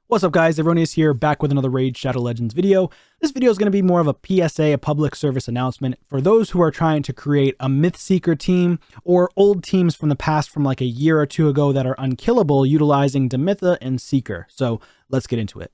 What's up guys, Erroneous here, back with another Raid Shadow Legends video. This video is going to be more of a PSA, a public service announcement, for those who are trying to create a Myth Seeker team, or old teams from the past from like a year or two ago that are unkillable utilizing Demitha and Seeker. So let's get into it.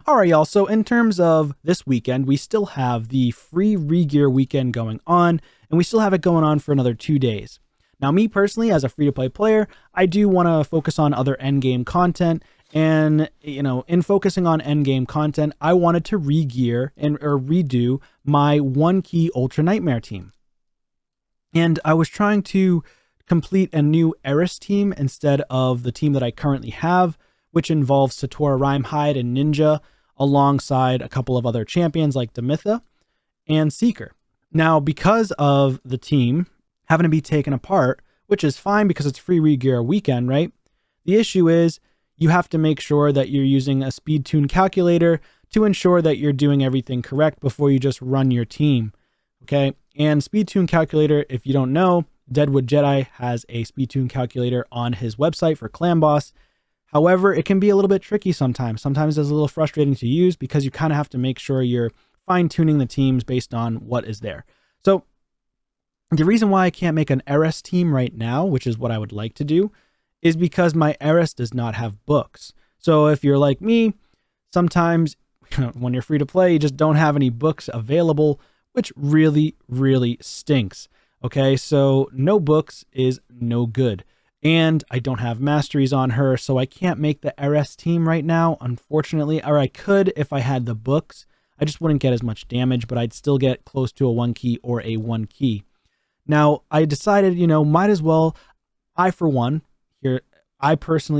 Alright y'all, so in terms of this weekend, we still have the free regear weekend going on, and we still have it going on for another 2 days. Now me personally, as a free-to-play player, I do want to focus on other endgame content, and in focusing on endgame content, I wanted to regear or redo my 1-key Ultra Nightmare team. And I was trying to complete a new Eris team instead of the team that I currently have, which involves Satora Rhymehide and Ninja, alongside a couple of other champions like Demitha and Seeker. Now, because of the team having to be taken apart, which is fine because it's free regear weekend, right? The issue is you have to make sure that you're using a speed tune calculator to ensure that you're doing everything correct before you just run your team, okay? And speed tune calculator, if you don't know, Deadwood Jedi has a speed tune calculator on his website for Clan Boss. However, it can be a little bit tricky sometimes. Sometimes it's a little frustrating to use because you kind of have to make sure you're fine-tuning the teams based on what is there. So the reason why I can't make an Eris team right now, which is what I would like to do, is because my Eris does not have books. So if you're like me, sometimes when you're free to play, you just don't have any books available, which really, really stinks. Okay, so no books is no good. And I don't have masteries on her, so I can't make the Eris team right now, unfortunately. Or I could if I had the books. I just wouldn't get as much damage, but I'd still get close to a 1-key or a 1-key. Now, I decided, might as well, I personally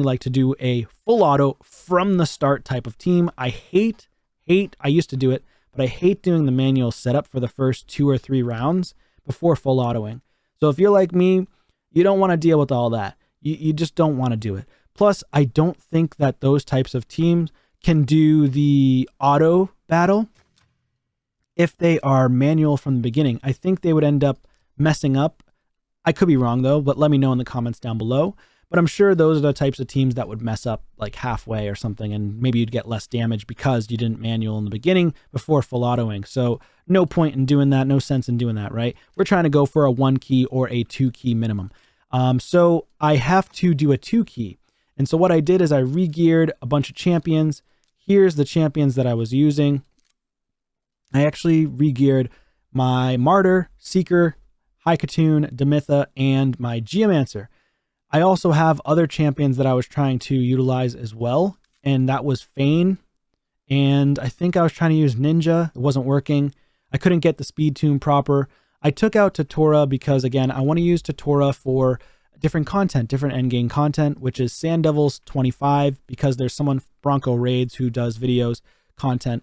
like to do a full auto from the start type of team. I used to do it, but I hate doing the manual setup for the first 2 or 3 rounds before full autoing. So if you're like me, you don't want to deal with all that. You just don't want to do it. Plus, I don't think that those types of teams can do the auto battle if they are manual from the beginning. I think they would end up messing up. I could be wrong though, but let me know in the comments down below. But I'm sure those are the types of teams that would mess up like halfway or something, and maybe you'd get less damage because you didn't manual in the beginning before full autoing. So no point in doing that, no sense in doing that, right? We're trying to go for a 1-key or a 2-key minimum. So I have to do a 2-key. And so what I did is I regeared a bunch of champions. Here's the champions that I was using. I actually regeared my Martyr, Seeker, Haikatoon, Demitha, and my Geomancer. I also have other champions that I was trying to utilize as well, and that was Fane. And I think I was trying to use Ninja. It wasn't working. I couldn't get the speed tune proper. I took out Tatora because, again, I want to use Tatora for different content, different endgame content, which is Sand Devils 25, because there's someone, Bronco Raids, who does videos, content.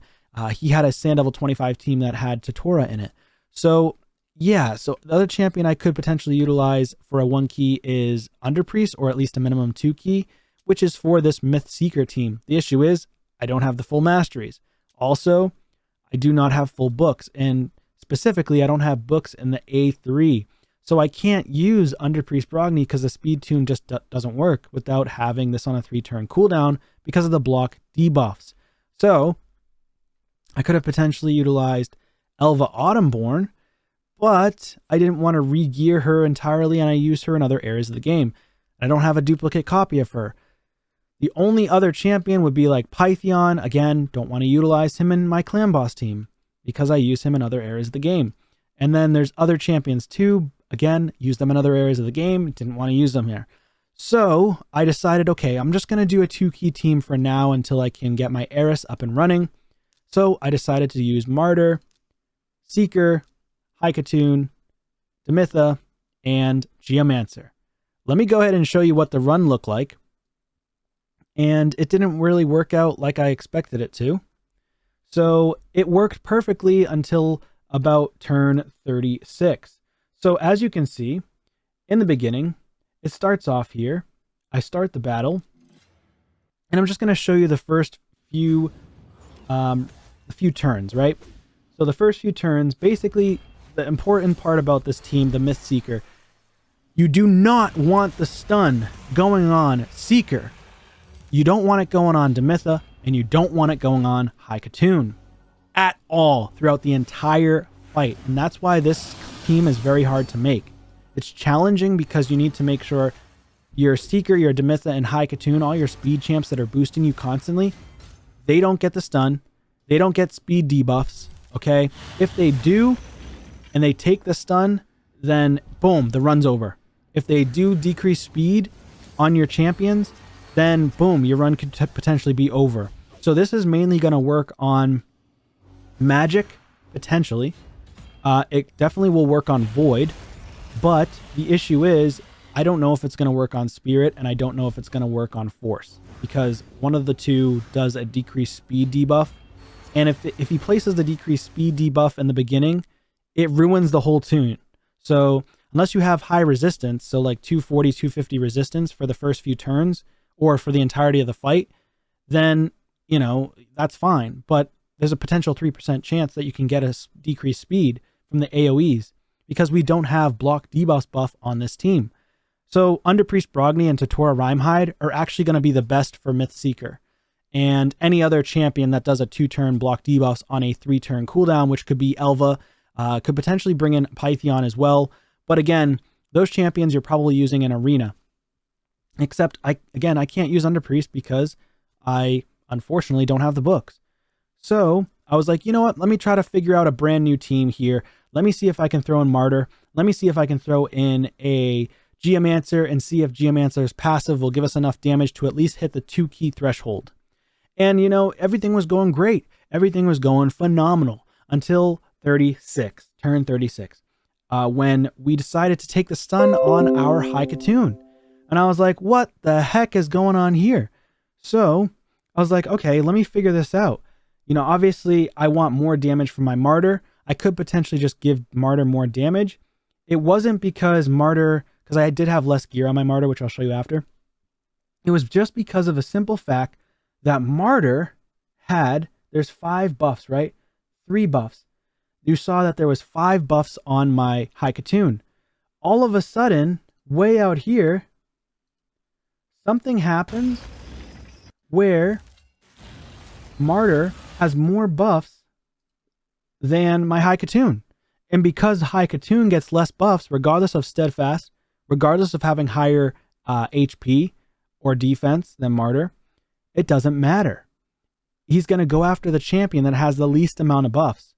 He had a Sand Devil 25 team that had Tatora in it. So, yeah, so the other champion I could potentially utilize for a 1-key is Underpriest, or at least a minimum 2-key, which is for this Myth Seeker team. The issue is I don't have the full masteries. Also, I do not have full books, and specifically, I don't have books in the A3, so I can't use Underpriest Brogni because the speed tune just doesn't work without having this on a 3-turn cooldown because of the block debuffs. So I could have potentially utilized Elva Autumnborn, but I didn't want to regear her entirely, and I used her in other areas of the game. I don't have a duplicate copy of her. The only other champion would be like Pythion. Again, don't want to utilize him in my Clan Boss team because I use him in other areas of the game. And then there's other champions too. Again, use them in other areas of the game. Didn't want to use them here. So I decided, okay, I'm just going to do a 2-key team for now until I can get my Eris up and running. So I decided to use Martyr, Seeker, Haikatoon, Demitha, and Geomancer. Let me go ahead and show you what the run looked like. And it didn't really work out like I expected it to. So it worked perfectly until about turn 36. So as you can see, in the beginning, it starts off here. I start the battle, and I'm just going to show you the first few turns, right? So the first few turns, basically the important part about this team, the Myth Seeker, you do not want the stun going on Seeker. You don't want it going on Demitha, and you don't want it going on High Katoon at all throughout the entire fight. And that's why this team is very hard to make. It's challenging because you need to make sure your Seeker, your Demitha, and High Katoon, all your speed champs that are boosting you constantly, they don't get the stun. They don't get speed debuffs, okay? If they do, and they take the stun, then boom, the run's over. If they do decrease speed on your champions, then boom, your run could potentially be over. So this is mainly going to work on Magic, potentially. It definitely will work on Void, but the issue is I don't know if it's going to work on Spirit, and I don't know if it's going to work on Force, because one of the two does a decreased speed debuff, and if he places the decreased speed debuff in the beginning, it ruins the whole tune. So unless you have high resistance, so like 240, 250 resistance for the first few turns, or for the entirety of the fight, then, you know, that's fine. But there's a potential 3% chance that you can get a decreased speed from the AoEs, because we don't have block debuffs buff on this team. So Underpriest Brogni and Tatora Rhymehide are actually going to be the best for Myth Seeker. And any other champion that does a 2-turn block debuffs on a 3-turn cooldown, which could be Elva, could potentially bring in Pythion as well. But again, those champions you're probably using in Arena. Except, I can't use Underpriest because I, unfortunately, don't have the books. So I was like, you know what? Let me try to figure out a brand new team here. Let me see if I can throw in Martyr. Let me see if I can throw in a Geomancer and see if Geomancer's passive will give us enough damage to at least hit the 2-key threshold. And, you know, everything was going great. Everything was going phenomenal until turn 36, when we decided to take the stun on our High Katoon. And I was like, what the heck is going on here? So I was like, okay, let me figure this out. You know, obviously I want more damage from my Martyr. I could potentially just give Martyr more damage. It wasn't because Martyr, because I did have less gear on my Martyr, which I'll show you after. It was just because of a simple fact that Martyr had, there's 5 buffs, right? 3 buffs. You saw that there was 5 buffs on my High Katoon. All of a sudden, way out here, something happens where Martyr has more buffs than my High Katoon. And because High Katoon gets less buffs, regardless of Steadfast, regardless of having higher HP or defense than Martyr, it doesn't matter. He's going to go after the champion that has the least amount of buffs,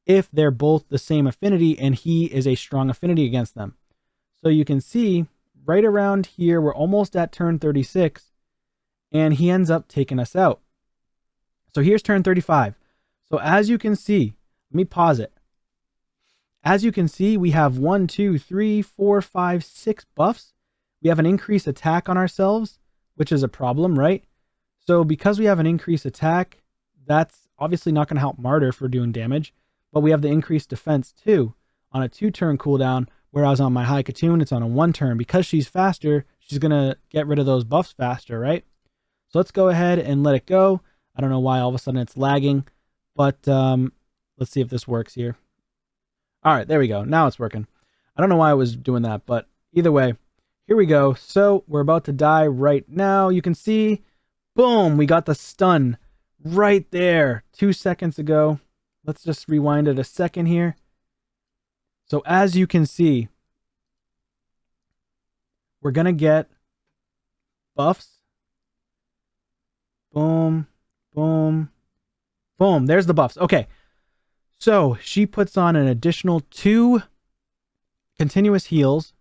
if they're both the same affinity and he is a strong affinity against them. So you can see right around here, we're almost at turn 36, and he ends up taking us out. So here's turn 35. So as you can see, let me pause it. As you can see, we have 1, 2, 3, 4, 5, 6 buffs. We have an increased attack on ourselves, which is a problem, right? So because we have an increased attack, that's obviously not going to help Martyr for doing damage, but we have the increased defense too on a 2-turn cooldown, whereas on my High Katoon, it's on a 1-turn. Because she's faster, she's going to get rid of those buffs faster, right? So let's go ahead and let it go. I don't know why all of a sudden it's lagging, but let's see if this works here. All right, there we go. Now it's working. I don't know why I was doing that, but either way, here we go. So we're about to die right now. You can see, boom, we got the stun right there 2 seconds ago. Let's just rewind it a second here. So as you can see, we're going to get buffs. Boom, boom, boom. There's the buffs. Okay. So she puts on an additional 2 continuous heals.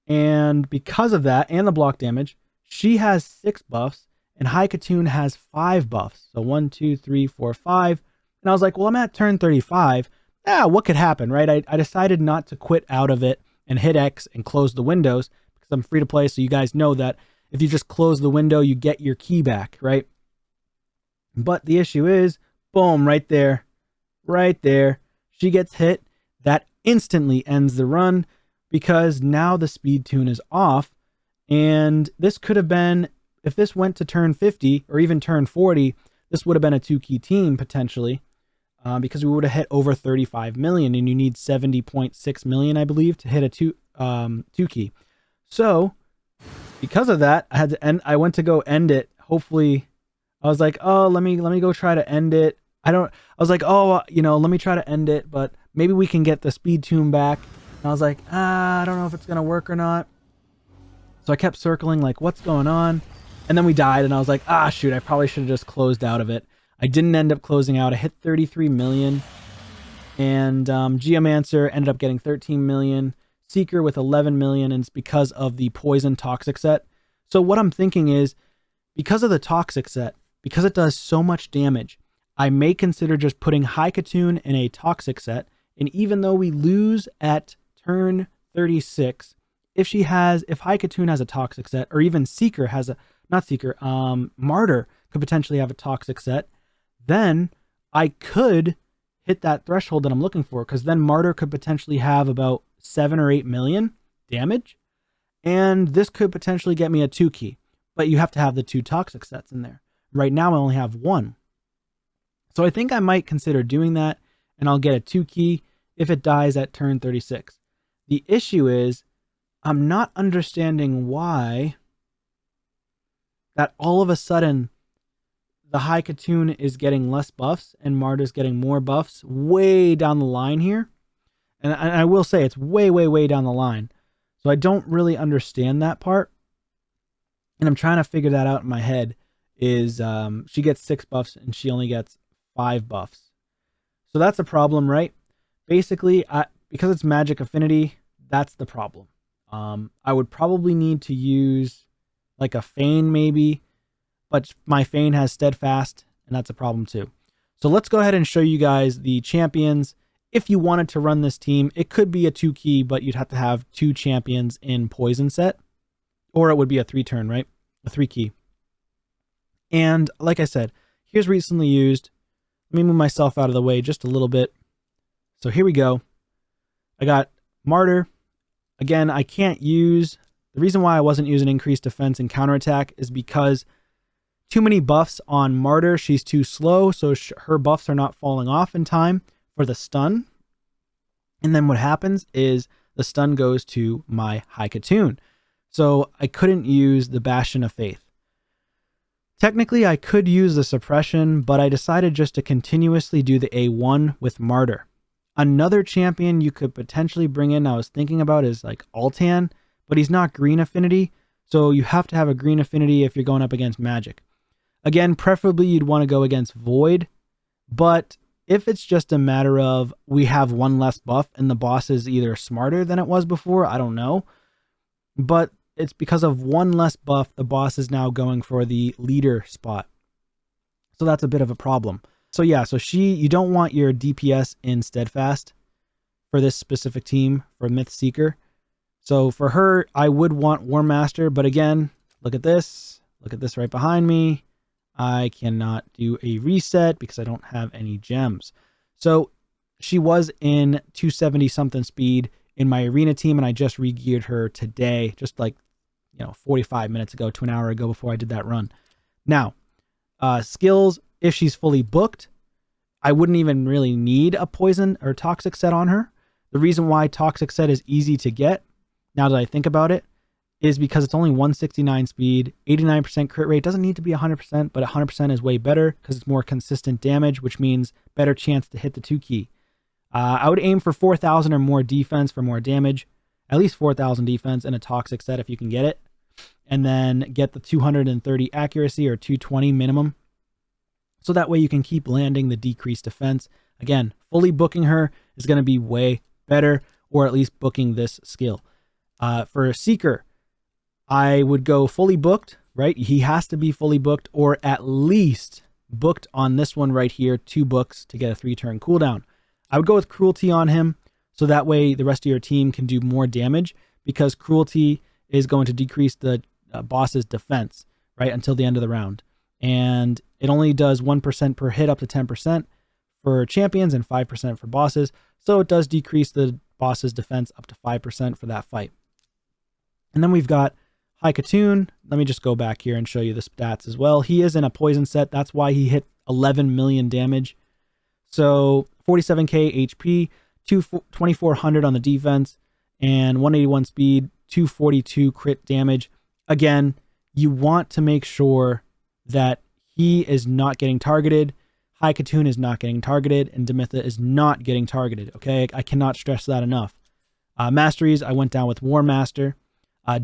And because of that and the block damage, she has 6 buffs and High Katoon has 5 buffs. So 1, 2, 3, 4, 5. And I was like, well, I'm at turn 35. What could happen, right? I decided not to quit out of it and hit X and close the windows because I'm free to play. So you guys know that if you just close the window, you get your key back, right? But the issue is, boom, right there, she gets hit. That instantly ends the run because now the speed tune is off. And this could have been, if this went to turn 50 or even turn 40, this would have been a 2-key team potentially. because we would have hit over 35 million, and you need 70.6 million, I believe, to hit a two key. So because of that, I went to go end it. Hopefully, I was like, oh, let me go try to end it. I was like, oh, let me try to end it, but maybe we can get the speed tune back. And I was like, I don't know if it's gonna work or not. So I kept circling, like, what's going on? And then we died, and I was like, shoot, I probably should have just closed out of it. I didn't end up closing out. I hit 33 million. And Geomancer ended up getting 13 million. Seeker with 11 million, and it's because of the poison toxic set. So what I'm thinking is, because of the toxic set, because it does so much damage, I may consider just putting Haikatune in a toxic set. And even though we lose at turn 36, if Haikatune has a toxic set, or even Seeker has Martyr could potentially have a toxic set, then I could hit that threshold that I'm looking for, because then Martyr could potentially have about 7 or 8 million damage, and this could potentially get me a 2 key, but you have to have the 2 toxic sets in there. Right now I only have 1. So I think I might consider doing that, and I'll get a 2 key if it dies at turn 36. The issue is, I'm not understanding why that all of a sudden the Haikatune is getting less buffs and Martyr's getting more buffs way down the line here. And I will say it's way, way, way down the line. So I don't really understand that part. And I'm trying to figure that out in my head. Is she gets 6 buffs and she only gets 5 buffs. So that's a problem, right? Basically, because it's magic affinity, that's the problem. I would probably need to use like a Feign maybe, but my Feign has steadfast, and that's a problem too. So let's go ahead and show you guys the champions. If you wanted to run this team, it could be a 2 key, but you'd have to have 2 champions in poison set, or it would be a 3 turn, right? A 3 key. And like I said, here's recently used. Let me move myself out of the way just a little bit. So here we go. I got Martyr. Again, I can't use, the reason why I wasn't using increased defense and counterattack is because too many buffs on Martyr. She's too slow, so her buffs are not falling off in time for the stun. And then what happens is the stun goes to my Haikatune. So I couldn't use the Bastion of Faith. Technically, I could use the suppression, but I decided just to continuously do the A1 with Martyr. Another champion you could potentially bring in, I was thinking about, is like Altan, but he's not green affinity, so you have to have a green affinity if you're going up against magic. Again, preferably you'd want to go against Void, but if it's just a matter of we have 1 less buff and the boss is either smarter than it was before, I don't know. But it's because of 1 less buff, the boss is now going for the leader spot. So that's a bit of a problem. So yeah, so you don't want your DPS in Steadfast for this specific team, for Myth Seeker. So for her, I would want War Master, but again, look at this right behind me. I cannot do a reset because I don't have any gems. So she was in 270 something speed in my arena team, and I just re-geared her today, just like 45 minutes ago to an hour ago before I did that run. Now, skills, if she's fully booked, I wouldn't even really need a poison or toxic set on her. The reason why toxic set is easy to get, now that I think about it, is because it's only 169 speed, 89% crit rate. Doesn't need to be 100%, but 100% is way better because it's more consistent damage, which means better chance to hit the 2 key. I would aim for 4,000 or more defense for more damage, at least 4,000 defense in a toxic set if you can get it, and then get the 230 accuracy or 220 minimum. So that way you can keep landing the decreased defense. Again, fully booking her is going to be way better, or at least booking this skill. For Seeker, I would go fully booked, right? He has to be fully booked, or at least booked on this one right here, 2 books to get a 3-turn cooldown. I would go with Cruelty on him, so that way the rest of your team can do more damage, because Cruelty is going to decrease the boss's defense, right, until the end of the round. And it only does 1% per hit up to 10% for champions and 5% for bosses. So it does decrease the boss's defense up to 5% for that fight. And then we've got Haikatune. Let me just go back here and show you the stats as well. He is in a poison set. That's why he hit 11 million damage. So 47k HP, 2400 on the defense, and 181 speed, 242 crit damage. Again, you want to make sure that he is not getting targeted, High Katoon is not getting targeted, and Demitha is not getting targeted. Okay, I cannot stress that enough. Masteries, I went down with War Master.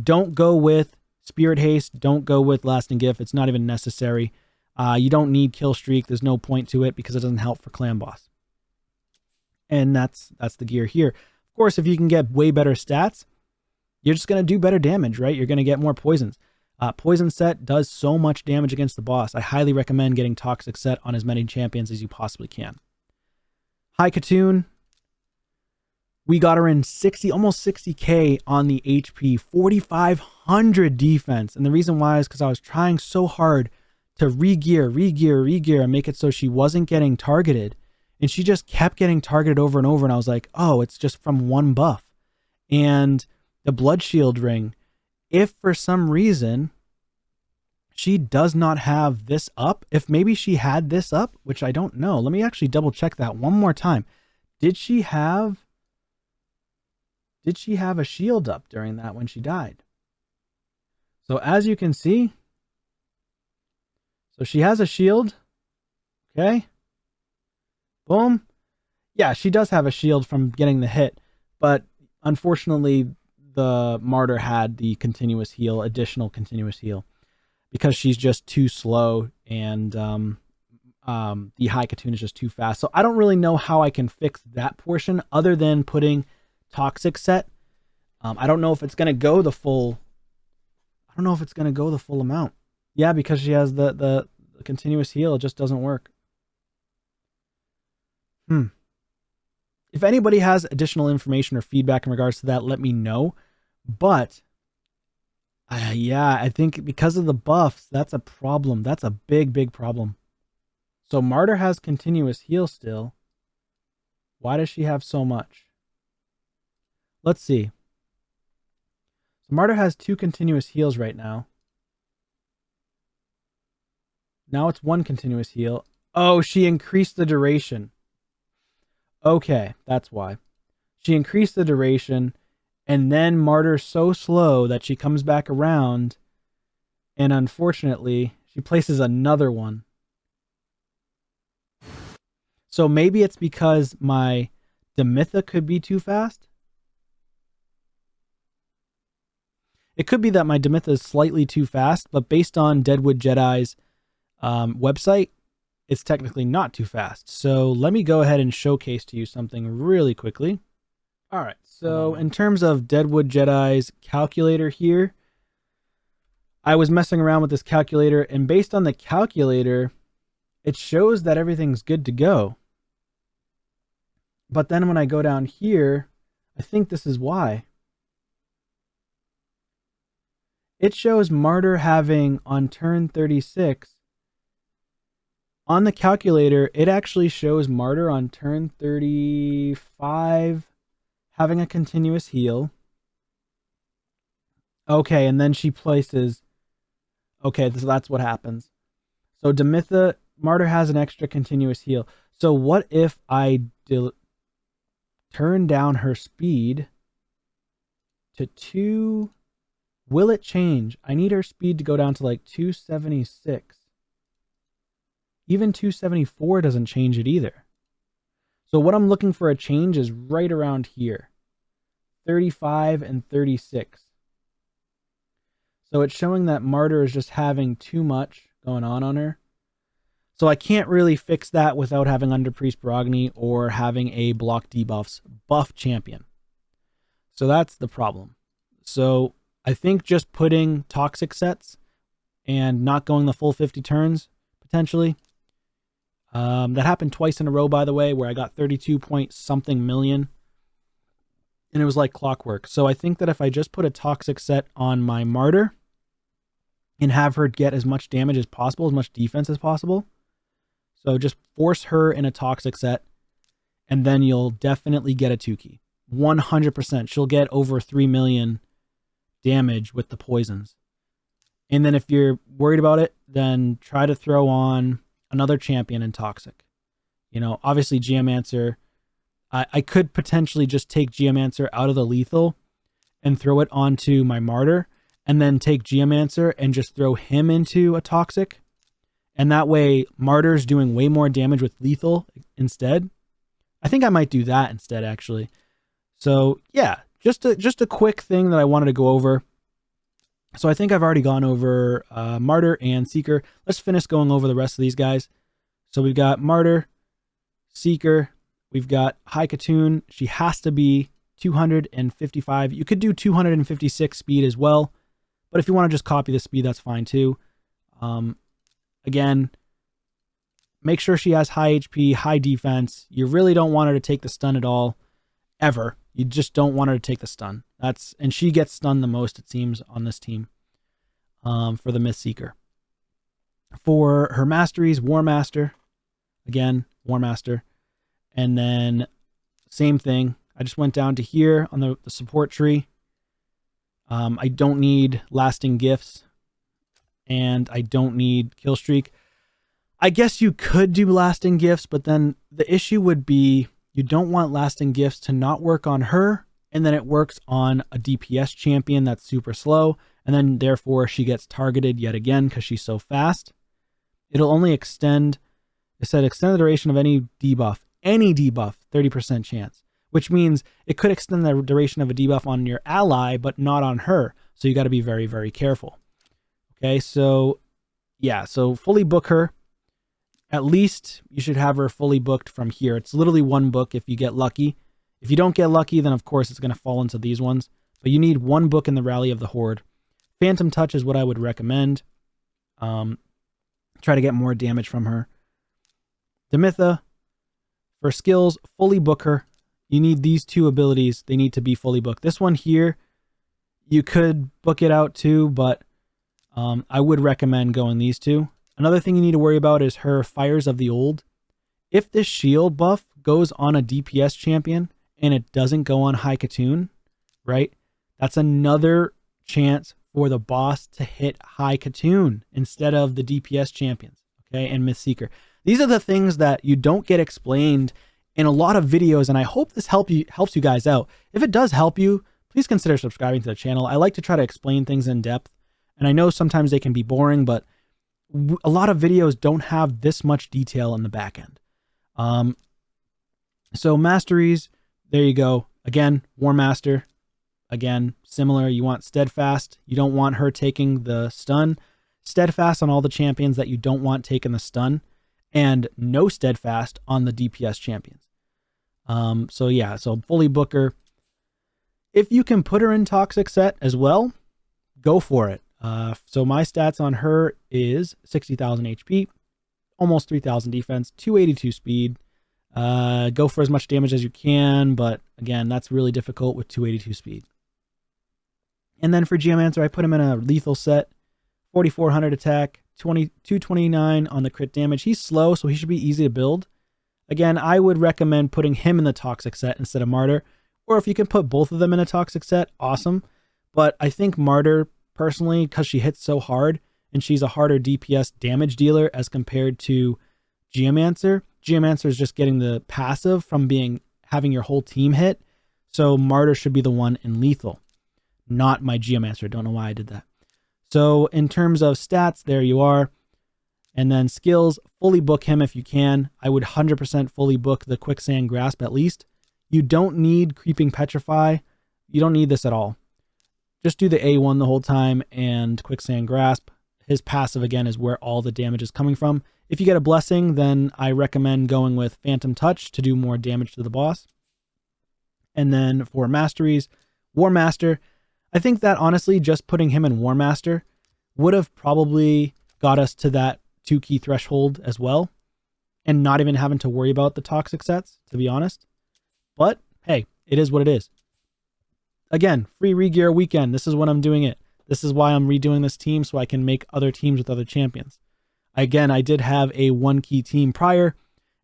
Don't go with Spirit Haste. Don't go with Lasting Gift. It's not even necessary. You don't need Kill Streak. There's no point to it because it doesn't help for Clan Boss. And that's the gear here. Of course, if you can get way better stats, you're just going to do better damage, right? You're going to get more poisons. Poison set does so much damage against the boss. I highly recommend getting Toxic set on as many champions as you possibly can. High Katoon, we got her in 60, almost 60k on the HP, 4,500 defense. And the reason why is because I was trying so hard to regear, and make it so she wasn't getting targeted. And she just kept getting targeted over and over. And I was like, oh, it's just from one buff. And the Blood Shield ring, if for some reason she does not have this up, if maybe she had this up, which I don't know. Let me actually double check that one more time. Did she have a shield up during that when she died? So as you can see, so she has a shield. Okay. Boom. Yeah, she does have a shield from getting the hit, but unfortunately the Martyr had the continuous heal, additional continuous heal, because she's just too slow, and the High Katoon is just too fast. So I don't really know how I can fix that portion other than putting Toxic set. I don't know if it's gonna go the full. I don't know if it's gonna go the full amount. Yeah, because she has the continuous heal, it just doesn't work. If anybody has additional information or feedback in regards to that, let me know. But yeah, I think because of the buffs, that's a problem. That's a big problem. So Martyr has continuous heal still. Why does she have so much? Let's see. So Martyr has 2 continuous heals right now. Now it's 1 continuous heal. Oh, she increased the duration. Okay, that's why. She increased the duration, and then Martyr's so slow that she comes back around, and unfortunately, she places another one. So maybe it's because my Demitha could be too fast? It could be that my Demitha is slightly too fast, but based on Deadwood Jedi's website, it's technically not too fast. So let me go ahead and showcase to you something really quickly. All right, so in terms of Deadwood Jedi's calculator here, I was messing around with this calculator, and based on the calculator, it shows that everything's good to go. But then when I go down here, I think this is why. It shows Martyr having on turn 36. On the calculator, it actually shows Martyr on turn 35 having a continuous heal. Okay, and then she places... Okay, so that's what happens. So Demitha, Martyr has an extra continuous heal. So what if I turn down her speed to 2... Will it change? I need her speed to go down to like 276. Even 274 doesn't change it either. So what I'm looking for a change is right around here. 35 and 36. So it's showing that Martyr is just having too much going on her. So I can't really fix that without having Under Priest Baragni or having a block debuffs buff champion. So that's the problem. So I think just putting toxic sets and not going the full 50 turns, potentially. That happened twice in a row, by the way, where I got 32 point something million. And it was like clockwork. So I think that if I just put a toxic set on my Martyr and have her get as much damage as possible, as much defense as possible. So just force her in a toxic set, and then you'll definitely get a 2-key. 100%. She'll get over 3 million damage with the poisons. And then if you're worried about it, then try to throw on another champion in toxic. You know, obviously Geomancer, I could potentially just take Geomancer out of the lethal and throw it onto my Martyr, and then take Geomancer and just throw him into a Toxic. And that way, Martyr's doing way more damage with lethal instead. I think I might do that instead, actually. So, yeah, just a quick thing that I wanted to go over. So I think I've already gone over Martyr and Seeker. Let's finish going over the rest of these guys. So we've got Martyr, Seeker. We've got High Katoon. She has to be 255. You could do 256 speed as well. But if you want to just copy the speed, that's fine too. Again, make sure she has high HP, high defense. You really don't want her to take the stun at all, ever. You just don't want her to take the stun. And she gets stunned the most, it seems, on this team for the Myth Seeker. For her masteries, War Master. Again, War Master. And then same thing. I just went down to here on the support tree. I don't need Lasting Gifts. And I don't need Kill Streak. I guess you could do Lasting Gifts, but then the issue would be you don't want Lasting Gifts to not work on her, and then it works on a DPS champion that's super slow, and then therefore she gets targeted yet again because she's so fast. It'll only extend, it said extend the duration of any debuff, 30% chance, which means it could extend the duration of a debuff on your ally, but not on her. So you got to be very, very careful. Okay, so yeah, so fully book her. At least you should have her fully booked from here. It's literally one book if you get lucky. If you don't get lucky, then of course it's going to fall into these ones. But you need one book in the Rally of the Horde. Phantom Touch is what I would recommend. Try to get more damage from her. Demitha, for skills, fully book her. You need these two abilities. They need to be fully booked. This one here, you could book it out too, but I would recommend going these two. Another thing you need to worry about is her Fires of the Old. If this shield buff goes on a DPS champion and it doesn't go on High Katoon, right? That's another chance for the boss to hit High Katoon instead of the DPS champions, okay? And Myth Seeker. These are the things that you don't get explained in a lot of videos, and I hope this helps you guys out. If it does help you, please consider subscribing to the channel. I like to try to explain things in depth, and I know sometimes they can be boring, but a lot of videos don't have this much detail in the back end. So masteries, there you go. Again, War Master. Again, similar. You want Steadfast. You don't want her taking the stun. Steadfast on all the champions that you don't want taking the stun. And no Steadfast on the DPS champions. So yeah, so fully book her. If you can put her in Toxic Set as well, go for it. So my stats on her is 60,000 HP, almost 3,000 defense, 282 speed. Go for as much damage as you can, but again, that's really difficult with 282 speed. And then for Geomancer, I put him in a lethal set, 4,400 attack, 229 on the crit damage. He's slow, so he should be easy to build. Again, I would recommend putting him in the Toxic Set instead of Martyr, or if you can put both of them in a Toxic Set, awesome. But I think Martyr, personally, because she hits so hard and she's a harder DPS damage dealer as compared to Geomancer. Geomancer is just getting the passive from having your whole team hit. So Martyr should be the one in lethal, not my Geomancer. Don't know why I did that. So in terms of stats, there you are. And then skills, fully book him if you can. I would 100% fully book the Quicksand Grasp at least. You don't need Creeping Petrify. You don't need this at all. Just do the A1 the whole time and Quicksand Grasp. His passive, again, is where all the damage is coming from. If you get a Blessing, then I recommend going with Phantom Touch to do more damage to the boss. And then for masteries, War Master. I think that, honestly, just putting him in War Master would have probably got us to that 2-key threshold as well. And not even having to worry about the Toxic Sets, to be honest. But, hey, it is what it is. Again, free regear weekend. This is when I'm doing it. This is why I'm redoing this team, so I can make other teams with other champions. Again, I did have a 1-key team prior,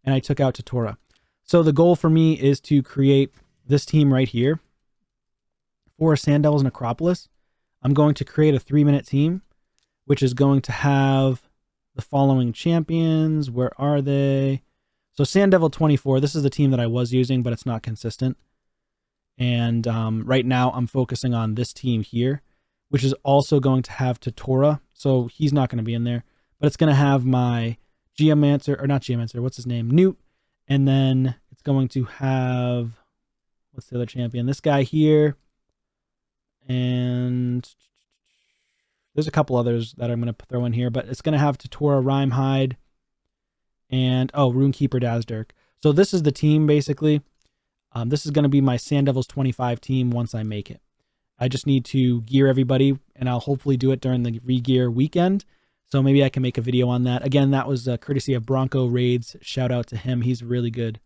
and I took out Tatora. So the goal for me is to create this team right here for Sandel's Necropolis. I'm going to create a 3-minute team, which is going to have the following champions. Where are they? So Sand Devil 24, this is the team that I was using, but it's not consistent. And right now I'm focusing on this team here, which is also going to have Totora. So he's not going to be in there, but it's going to have my Geomancer, or not Geomancer, what's his name? Newt. And then it's going to have, what's the other champion? This guy here. And there's a couple others that I'm going to throw in here, but it's going to have Totora, Rhyhide, and, oh, Runekeeper Dazzdirk. So this is the team, basically. This is going to be my Sand Devils 25 team once I make it. I just need to gear everybody, and I'll hopefully do it during the regear weekend. So maybe I can make a video on that. Again, that was courtesy of Bronco Raids. Shout out to him. He's really good.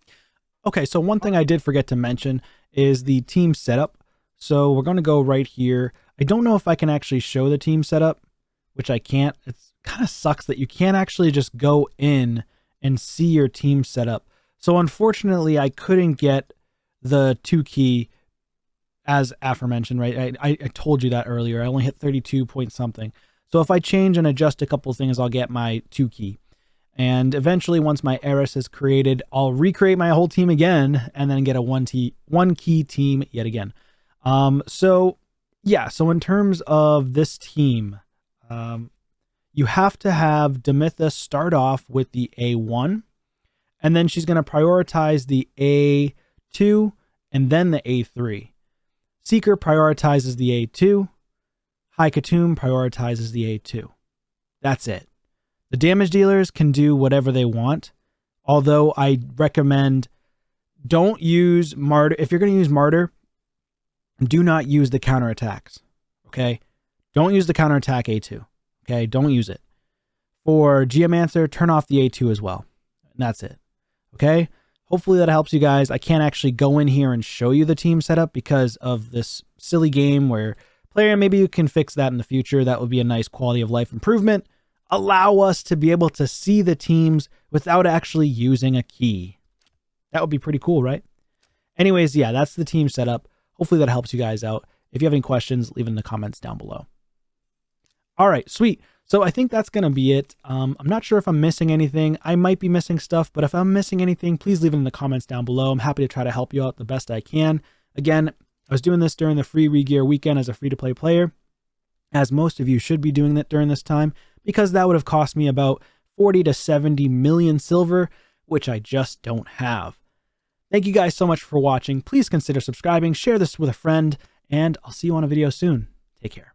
Okay, so one thing I did forget to mention is the team setup. So we're going to go right here. I don't know if I can actually show the team setup, which I can't. It kind of sucks that you can't actually just go in and see your team setup. So unfortunately, I couldn't get the 2 key as aforementioned, right? I told you that earlier. I only hit 32 point something. So if I change and adjust a couple things, I'll get my 2 key. And eventually, once my heiress is created, I'll recreate my whole team again and then get a 1 key team yet again. So yeah, so in terms of this team, you have to have Demytha start off with the A1, and then she's going to prioritize the A2 and then the A3. Seeker prioritizes the A2. High Katoom prioritizes the A2. That's it. The damage dealers can do whatever they want, although I recommend don't use Martyr. If you're going to use Martyr, do not use the counterattacks, okay? Don't use the counterattack A2, okay? Don't use it. For Geomancer, turn off the A2 as well. And that's it, okay? Hopefully that helps you guys. I can't actually go in here and show you the team setup because of this silly game where player, maybe you can fix that in the future. That would be a nice quality of life improvement. Allow us to be able to see the teams without actually using a key. That would be pretty cool, right? Anyways, yeah, that's the team setup. Hopefully that helps you guys out. If you have any questions, leave it in the comments down below. All right, sweet. So I think that's going to be it. I'm not sure if I'm missing anything. I might be missing stuff, but if I'm missing anything, please leave it in the comments down below. I'm happy to try to help you out the best I can. Again, I was doing this during the free regear weekend as a free-to-play player, as most of you should be doing it during this time, because that would have cost me about 40 to 70 million silver, which I just don't have. Thank you guys so much for watching. Please consider subscribing, share this with a friend, and I'll see you on a video soon. Take care.